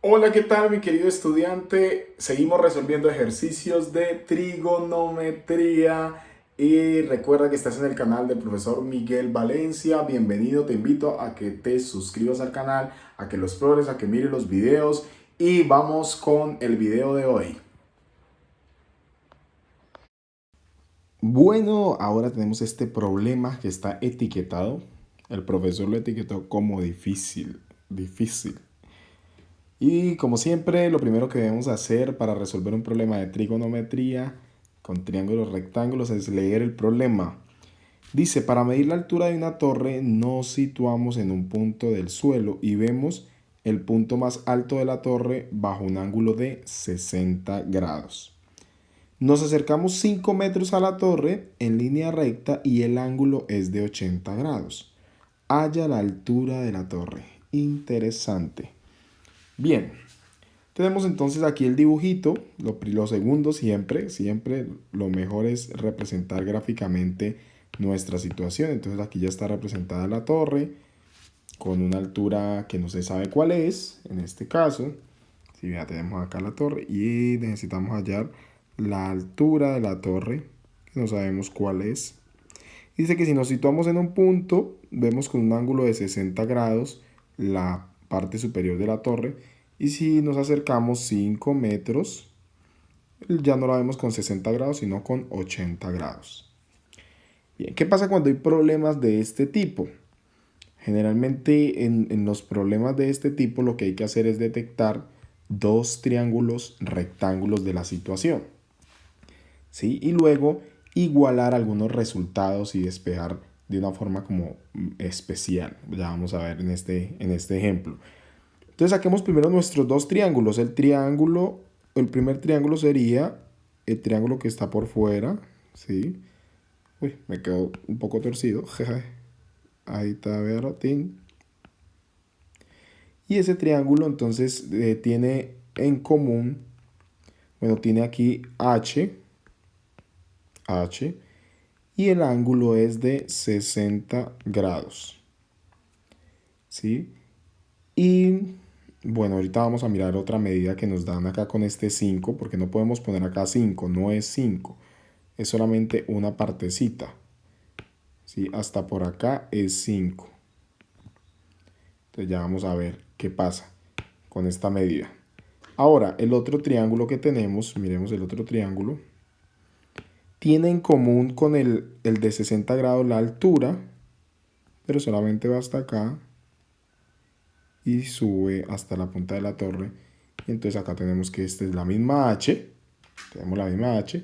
Hola, ¿qué tal, mi querido estudiante? Seguimos resolviendo ejercicios de trigonometría y recuerda que estás en el canal del profesor Miguel Valencia. Bienvenido, te invito a que te suscribas al canal, a que lo explores, a que mires los videos y vamos con el video de hoy. Bueno, ahora tenemos este problema que está etiquetado. El profesor lo etiquetó como difícil, difícil. Y como siempre, lo primero que debemos hacer para resolver un problema de trigonometría con triángulos rectángulos es leer el problema. Dice, para medir la altura de una torre nos situamos en un punto del suelo y vemos el punto más alto de la torre bajo un ángulo de 60 grados. Nos acercamos 5 metros a la torre en línea recta y el ángulo es de 80 grados. Halla la altura de la torre. Interesante. Bien, tenemos entonces aquí el dibujito. Lo segundo siempre lo mejor es representar gráficamente nuestra situación. Entonces aquí ya está representada la torre con una altura que no se sabe cuál es. En este caso, si ya tenemos acá la torre y necesitamos hallar la altura de la torre, que no sabemos cuál es. Dice que si nos situamos en un punto, vemos con un ángulo de 60 grados la parte superior de la torre. Y si nos acercamos 5 metros, ya no la vemos con 60 grados, sino con 80 grados. Bien, ¿qué pasa cuando hay problemas de este tipo? Generalmente en los problemas de este tipo lo que hay que hacer es detectar dos triángulos rectángulos de la situación, ¿sí? Y luego igualar algunos resultados y despejar de una forma como especial. Ya vamos a ver en este ejemplo. Entonces saquemos primero nuestros dos triángulos. El primer triángulo sería el triángulo que está por fuera, ¿sí? Uy, me quedó un poco torcido. Ahí está, tin. Y ese triángulo entonces tiene en común, bueno, tiene aquí H, y el ángulo es de 60 grados, ¿sí? Y bueno, ahorita vamos a mirar otra medida que nos dan acá con este 5, porque no podemos poner acá 5, no es 5, es solamente una partecita, ¿sí? Hasta por acá es 5. Entonces ya vamos a ver qué pasa con esta medida. Ahora, el otro triángulo que tenemos, miremos el otro triángulo, tiene en común con el de 60 grados la altura, pero solamente va hasta acá y sube hasta la punta de la torre. Y entonces acá tenemos que esta es la misma H, tenemos la misma H,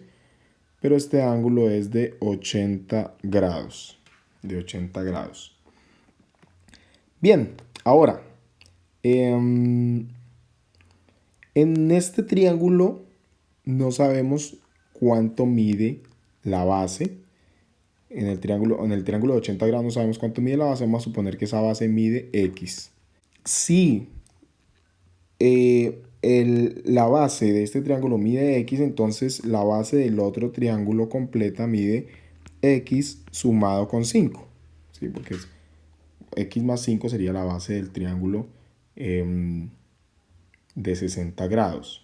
pero este ángulo es de 80 grados, de 80 grados. Bien, ahora, en este triángulo no sabemos cuánto mide la base. En el triángulo de 80 grados no sabemos cuánto mide la base, vamos a suponer que esa base mide X. Si la base de este triángulo mide X, entonces la base del otro triángulo completa mide X sumado con 5, ¿sí? Porque X más 5 sería la base del triángulo de 60 grados.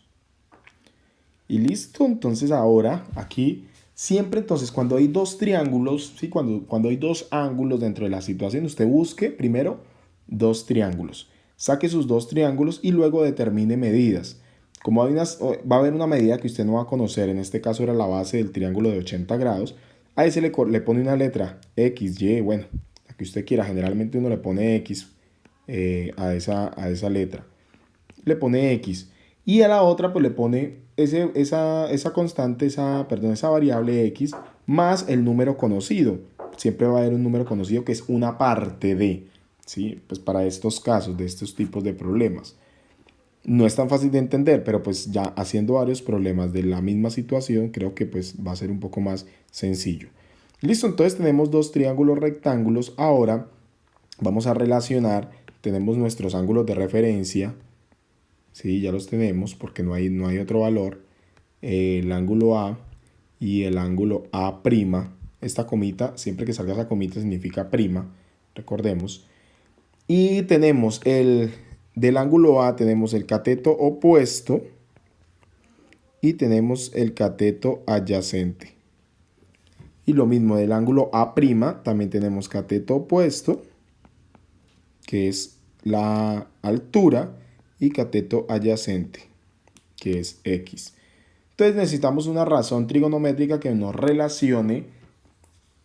Y listo, entonces ahora aquí siempre entonces cuando hay dos triángulos, ¿sí? Cuando hay dos ángulos dentro de la situación, usted busque primero dos triángulos. Saque sus dos triángulos y luego determine medidas. Como va a haber una medida que usted no va a conocer, en este caso era la base del triángulo de 80 grados, a ese le pone una letra X, Y, bueno, la que usted quiera. Generalmente uno le pone X a esa letra. Le pone X. Y a la otra pues le pone esa constante, esa variable X más el número conocido. Siempre va a haber un número conocido que es una parte de, ¿sí? Pues para estos casos, de estos tipos de problemas. No es tan fácil de entender, pero pues ya haciendo varios problemas de la misma situación, creo que pues va a ser un poco más sencillo. Listo, entonces tenemos dos triángulos rectángulos. Ahora vamos a relacionar, tenemos nuestros ángulos de referencia. Sí, ya los tenemos porque no hay otro valor. El ángulo A y el ángulo A'. Esta comita, siempre que salga esa comita significa prima, recordemos. Y tenemos el del ángulo A tenemos el cateto opuesto y tenemos el cateto adyacente. Y lo mismo del ángulo A', también tenemos cateto opuesto, que es la altura, y cateto adyacente, que es X. Entonces necesitamos una razón trigonométrica que nos relacione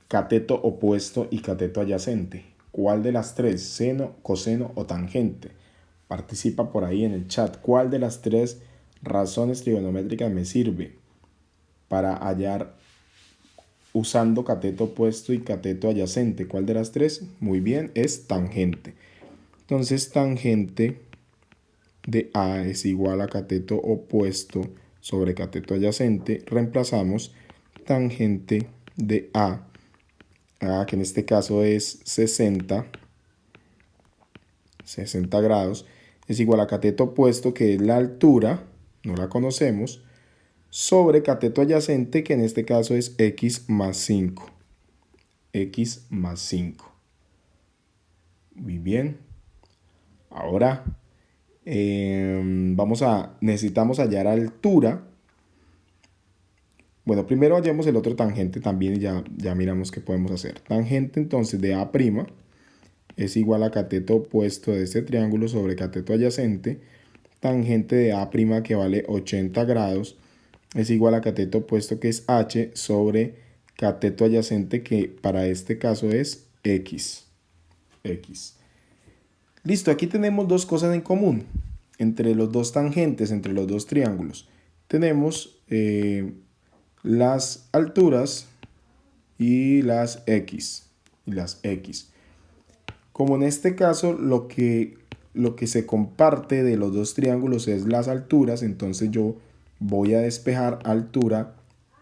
cateto opuesto y cateto adyacente. ¿Cuál de las tres? Seno, coseno o tangente. Participa por ahí en el chat. ¿Cuál de las tres razones trigonométricas me sirve para hallar usando cateto opuesto y cateto adyacente? ¿Cuál de las tres? Muy bien, es tangente. Entonces tangente de A es igual a cateto opuesto sobre cateto adyacente. Reemplazamos tangente de A, que en este caso es 60 grados, es igual a cateto opuesto, que es la altura, no la conocemos, sobre cateto adyacente, que en este caso es X más 5. X más 5. Muy bien. Ahora necesitamos hallar altura. Bueno, primero hallemos el otro tangente también y ya miramos qué podemos hacer. Tangente entonces de A' es igual a cateto opuesto de este triángulo sobre cateto adyacente. Tangente de A' que vale 80 grados es igual a cateto opuesto, que es H, sobre cateto adyacente, que para este caso es X. X. Listo, aquí tenemos dos cosas en común entre los dos tangentes, entre los dos triángulos. Tenemos las alturas y las X. Como en este caso lo que se comparte de los dos triángulos es las alturas, entonces yo voy a despejar altura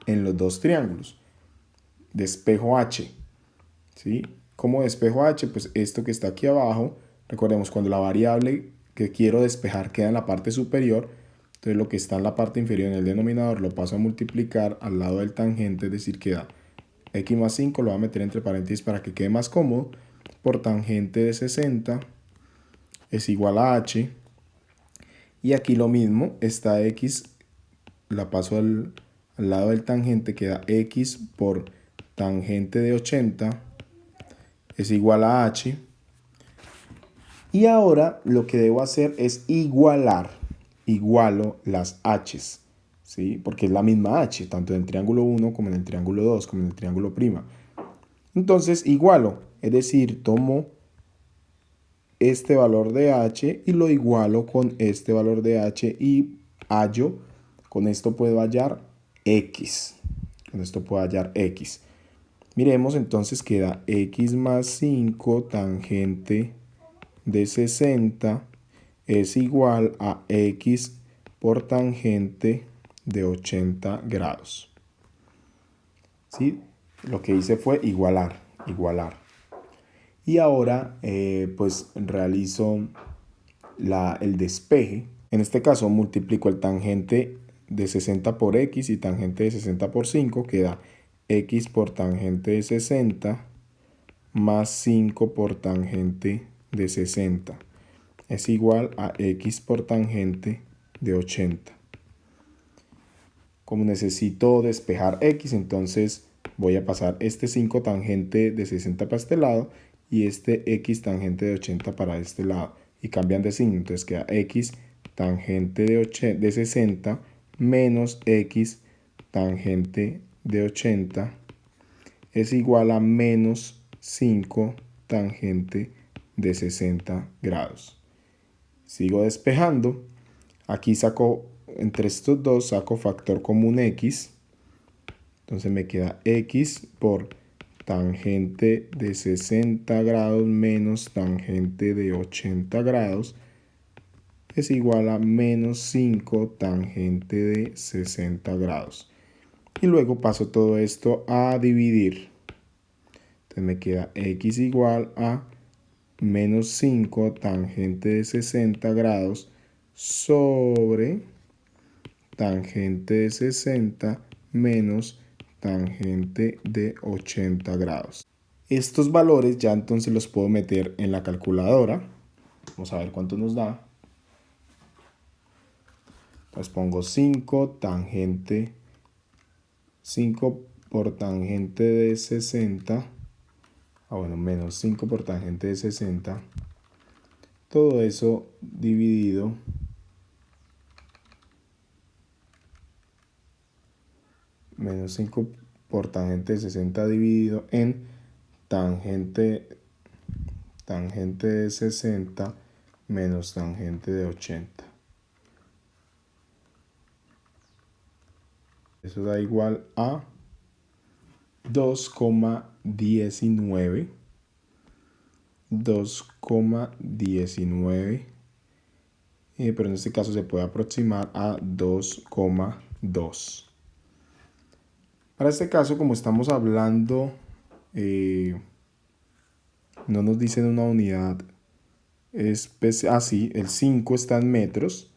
en los dos triángulos. Despejo H. ¿Sí? ¿Cómo despejo H? Pues esto que está aquí abajo. Recordemos, cuando la variable que quiero despejar queda en la parte superior, entonces lo que está en la parte inferior en el denominador lo paso a multiplicar al lado del tangente, es decir, queda X más 5, lo voy a meter entre paréntesis para que quede más cómodo, por tangente de 60 es igual a H. Y aquí lo mismo, esta X la paso al lado del tangente, queda X por tangente de 80 es igual a H. Y ahora lo que debo hacer es igualo las H's, ¿sí? Porque es la misma H, tanto en el triángulo 1 como en el triángulo 2, como en el triángulo prima. Entonces igualo, es decir, tomo este valor de H y lo igualo con este valor de H y hallo, con esto puedo hallar X. Con esto puedo hallar X. Miremos, entonces queda X más 5 tangente de 60 es igual a X por tangente de 80 grados. ¿Sí? Lo que hice fue igualar. Y ahora pues realizo el despeje. En este caso multiplico el tangente de 60 por X y tangente de 60 por 5, queda X por tangente de 60 más 5 por tangente de 60 es igual a X por tangente de 80. Como necesito despejar X, entonces voy a pasar este 5 tangente de 60 para este lado y este X tangente de 80 para este lado. Y cambian de signo, entonces queda X tangente de 60 menos X tangente de 80 es igual a menos 5 tangente de 60 grados. Sigo despejando. Aquí saco, entre estos dos, saco factor común X. Entonces me queda X por tangente de 60 grados menos tangente de 80 grados es igual a menos 5 tangente de 60 grados. Y luego paso todo esto a dividir. Entonces me queda X igual a menos 5 tangente de 60 grados sobre tangente de 60 menos tangente de 80 grados. Estos valores ya entonces los puedo meter en la calculadora. Vamos a ver cuánto nos da. Pues pongo 5 tangente, 5 por tangente de 60. Bueno, menos 5 por tangente de 60. Todo eso dividido menos 5 por tangente de 60 dividido en tangente de 60 menos tangente de 80. Eso da igual a 2,19. 2,19. Pero en este caso se puede aproximar a 2,2. Para este caso, como estamos hablando, no nos dicen una unidad sí, el 5 está en metros.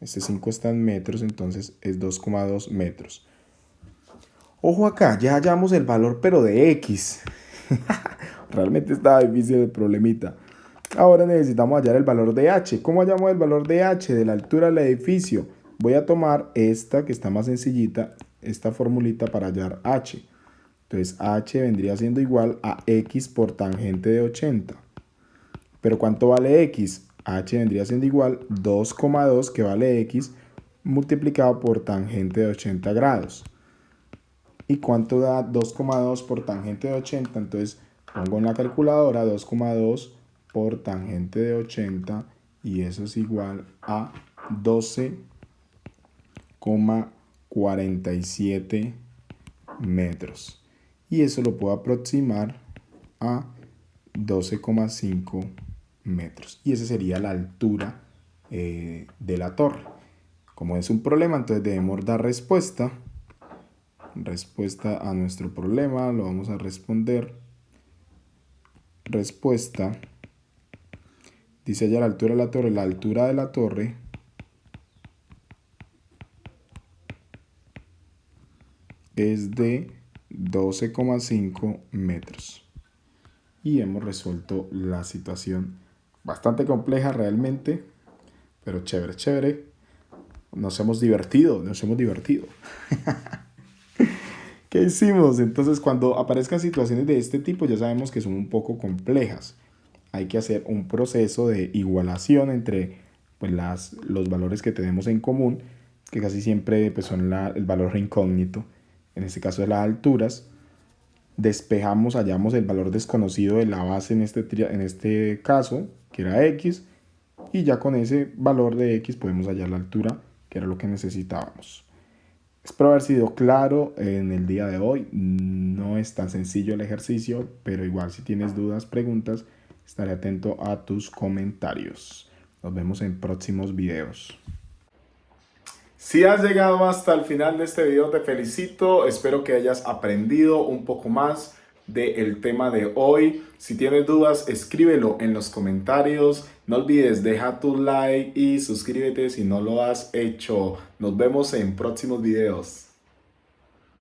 Este 5 está en metros, entonces es 2,2 metros. Ojo acá, ya hallamos el valor, pero de X. Realmente estaba difícil el problemita. Ahora necesitamos hallar el valor de H. ¿Cómo hallamos el valor de H? De la altura del edificio. Voy a tomar esta, que está más sencillita, esta formulita para hallar H. Entonces H vendría siendo igual a X por tangente de 80. ¿Pero cuánto vale X? H vendría siendo igual 2,2 que vale X multiplicado por tangente de 80 grados. ¿Y cuánto da 2,2 por tangente de 80? Entonces pongo en la calculadora 2,2 por tangente de 80 y eso es igual a 12,47 metros. Y eso lo puedo aproximar a 12,5 metros. Y esa sería la altura de la torre. Como es un problema, entonces debemos dar respuesta a nuestro problema. Lo vamos a responder. Respuesta. Dice allá la altura de la torre. La altura de la torre es de 12,5 metros. Y hemos resuelto la situación. Bastante compleja realmente, pero chévere, chévere. Nos hemos divertido. ¿Qué hicimos? Entonces, cuando aparezcan situaciones de este tipo, ya sabemos que son un poco complejas. Hay que hacer un proceso de igualación entre pues, los valores que tenemos en común, que casi siempre pues, son el valor incógnito, en este caso de las alturas. Despejamos, hallamos el valor desconocido de la base en este caso, que era X, y ya con ese valor de X podemos hallar la altura, que era lo que necesitábamos. Espero haber sido claro en el día de hoy. No es tan sencillo el ejercicio, pero igual si tienes dudas, preguntas, estaré atento a tus comentarios. Nos vemos en próximos videos. Si has llegado hasta el final de este video, te felicito. Espero que hayas aprendido un poco más del tema de hoy. Si tienes dudas, escríbelo en los comentarios. No olvides, deja tu like y suscríbete si no lo has hecho. Nos vemos en próximos videos.